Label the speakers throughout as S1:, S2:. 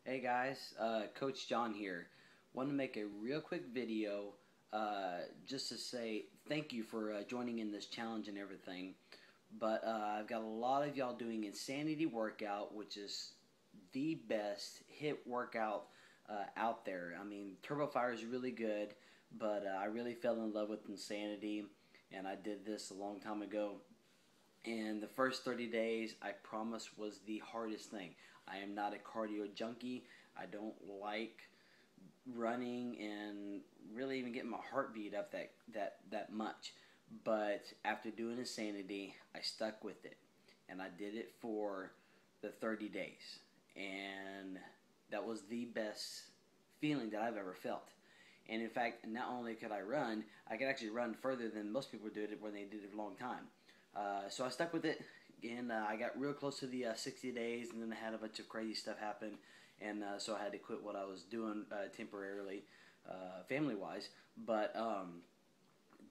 S1: Hey guys, Coach John here. Want to make a real quick video just to say thank you for joining in this challenge and everything. But I've got a lot of y'all doing Insanity Workout, which is the best hit workout out there. I mean, Turbo Fire is really good, but I really fell in love with Insanity, and I did this a long time ago. And the first 30 days, I promise, was the hardest thing. I am not a cardio junkie. I don't like running and really even getting my heartbeat up that much. But after doing Insanity, I stuck with it. And I did it for the 30 days. And that was the best feeling that I've ever felt. And in fact, not only could I run, I could actually run further than most people did it when they did it for a long time. So I stuck with it, and I got real close to the 60 days, and then I had a bunch of crazy stuff happen, and so I had to quit what I was doing temporarily, family-wise. But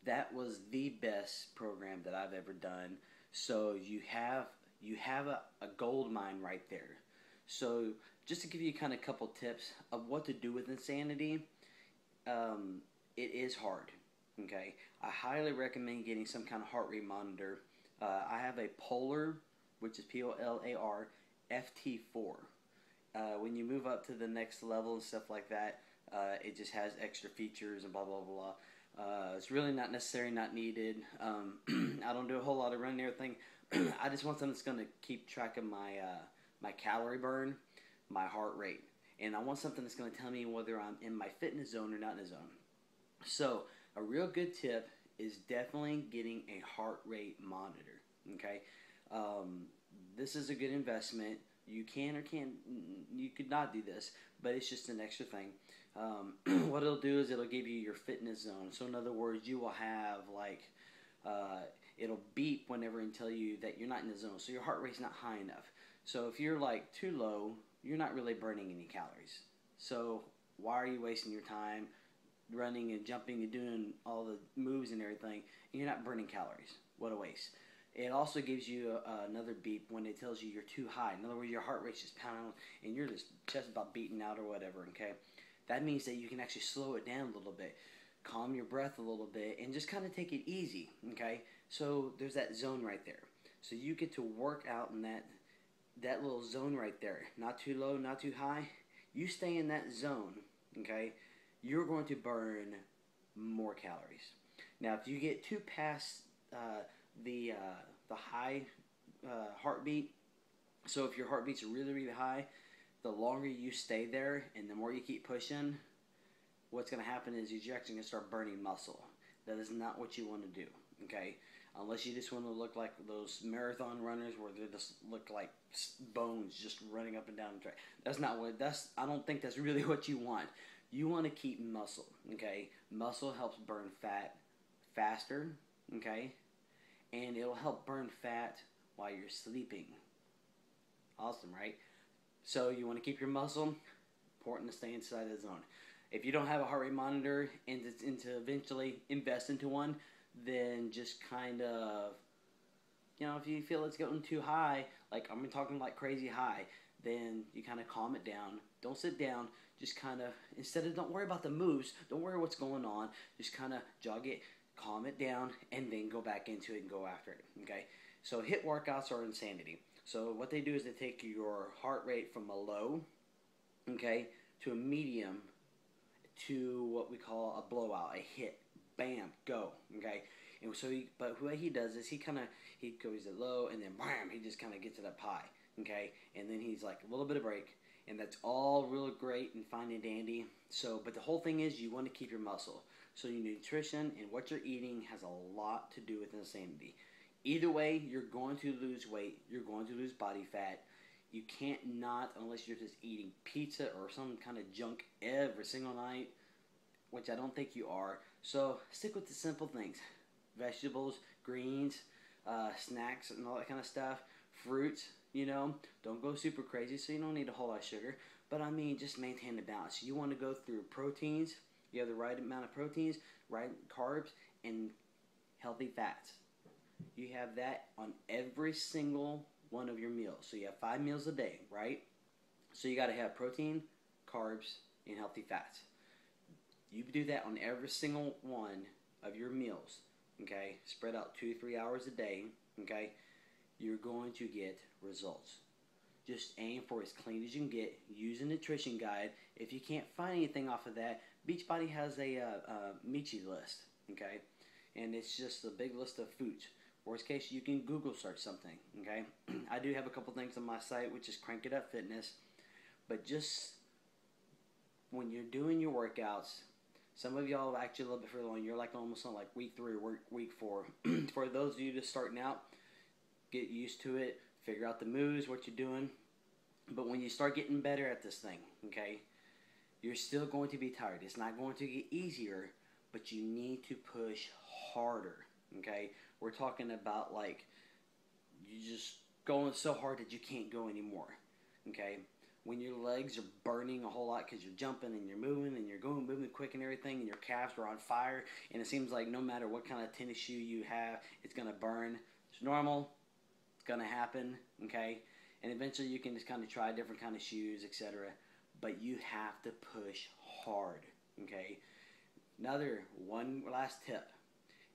S1: that was the best program that I've ever done. So you have a gold mine right there. So just to give you kind of a couple tips of what to do with Insanity, it is hard. Okay, I highly recommend getting some kind of heart rate monitor. I have a Polar, which is Polar FT4. When you move up to the next level and stuff like that, it just has extra features and blah blah blah. It's really not necessary, not needed. I don't do a whole lot of running and everything. I just want something that's going to keep track of my calorie burn, my heart rate, and I want something that's going to tell me whether I'm in my fitness zone or not in a zone. So a real good tip is definitely getting a heart rate monitor. Okay, um, this is a good investment. You can or can you could not do this, but it's just an extra thing. What it'll do is it'll give you your fitness zone. So in other words, you will have like uh, it'll beep whenever and tell you that you're not in the zone. So your heart rate's not high enough. So if you're like too low, you're not really burning any calories. So why are you wasting your time running and jumping and doing all the moves and everything, and you're not burning calories? What a waste. It also gives you another beep when it tells you you're too high. In other words, your heart rate's just pounding and you're just about beating out or whatever, okay? That means that you can actually slow it down a little bit, calm your breath a little bit, and just kind of take it easy, okay? So there's that zone right there. So you get to work out in that little zone right there. Not too low, not too high. You stay in that zone, okay? You're going to burn more calories. Now, if you get too past the high heartbeat, so if your heartbeat's really really high, the longer you stay there and the more you keep pushing, what's going to happen is you're actually going to start burning muscle. That is not what you want to do. Okay, unless you just want to look like those marathon runners where they just look like bones just running up and down the track. That's not what. That's I don't think that's really what you want. You want to keep muscle. Okay, muscle helps burn fat faster. Okay, and it'll help burn fat while you're sleeping. Awesome, right? So you want to keep your muscle. Important to stay inside the zone. If you don't have a heart rate monitor and to eventually invest into one, then just kind of, if you feel it's getting too high, like I'm talking like crazy high, then you kind of calm it down. Don't sit down. Just kind of, instead of, don't worry about the moves, don't worry what's going on. Just kind of jog it, calm it down, and then go back into it and go after it. Okay? So HIIT workouts are Insanity. So what they do is they take your heart rate from a low, okay, to a medium, to what we call a blowout, a hit. Bam, go, okay. And so, but what he does is he goes at low and then bam, he just kind of gets it up high, okay. And then he's like a little bit of break, and that's all real great and fine and dandy. So, but the whole thing is you want to keep your muscle. So your nutrition and what you're eating has a lot to do with Insanity. Either way, you're going to lose weight. You're going to lose body fat. You can't not, unless you're just eating pizza or some kind of junk every single night, which I don't think you are. So stick with the simple things. Vegetables, greens, snacks and all that kind of stuff. Fruits, don't go super crazy, so you don't need a whole lot of sugar. But I mean, just maintain the balance. You want to go through proteins. You have the right amount of proteins, right carbs, and healthy fats. You have that on every single one of your meals. So you have 5 meals a day, right? So you got to have protein, carbs, and healthy fats. You do that on every single one of your meals, okay? Spread out 2 to 3 hours a day, okay? You're going to get results. Just aim for as clean as you can get. Use a nutrition guide. If you can't find anything off of that, Beachbody has a Michi list, okay? And it's just a big list of foods. Worst case, you can Google search something, okay? I do have a couple things on my site, which is Crank It Up Fitness. But just when you're doing your workouts, some of y'all actually a little bit further along. You're like almost on like week 3 or week 4. For those of you just starting out, get used to it. Figure out the moves, what you're doing. But when you start getting better at this thing, okay, you're still going to be tired. It's not going to get easier, but you need to push harder, okay? We're talking about like you just going so hard that you can't go anymore, okay? When your legs are burning a whole lot because you're jumping and you're moving and you're moving quick and everything, and your calves are on fire, and it seems like no matter what kind of tennis shoe you have, it's going to burn. It's normal. It's going to happen, okay? And eventually you can just kind of try different kind of shoes, etc. But you have to push hard, okay? One last tip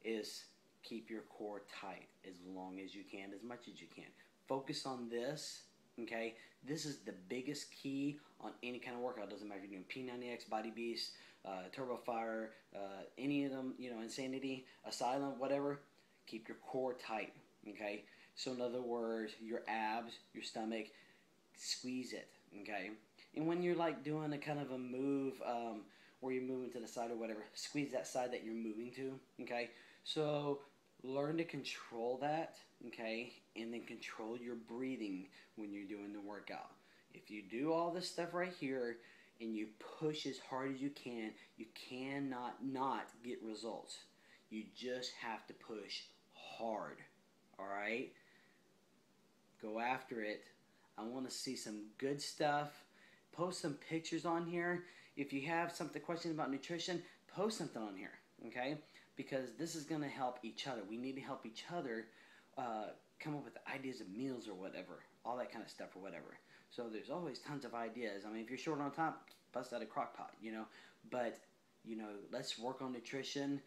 S1: is keep your core tight as long as you can, as much as you can. Focus on this, okay? This is the biggest key on any kind of workout. It doesn't matter if you're doing P90X, Body Beast, Turbo Fire, any of them, Insanity, Asylum, whatever. Keep your core tight, okay? So in other words, your abs, your stomach, squeeze it, okay? And when you're like doing a kind of a move where you're moving to the side or whatever, squeeze that side that you're moving to, okay? So learn to control that, okay? And then control your breathing when you're doing the workout. If you do all this stuff right here and you push as hard as you cannot not get results. You just have to push hard, all right? Go after it. I want to see some good stuff. Post some pictures on here. If you have questions about nutrition, post something on here, okay? Because this is going to help each other. We need to help each other come up with ideas of meals or whatever, all that kind of stuff or whatever. So there's always tons of ideas. I mean, if you're short on time, bust out a crock pot, But, let's work on nutrition,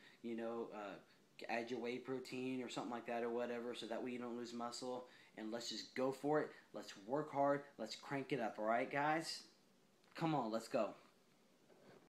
S1: add your whey protein or something like that or whatever so that way you don't lose muscle. And let's just go for it. Let's work hard. Let's crank it up, all right, guys? Come on, let's go.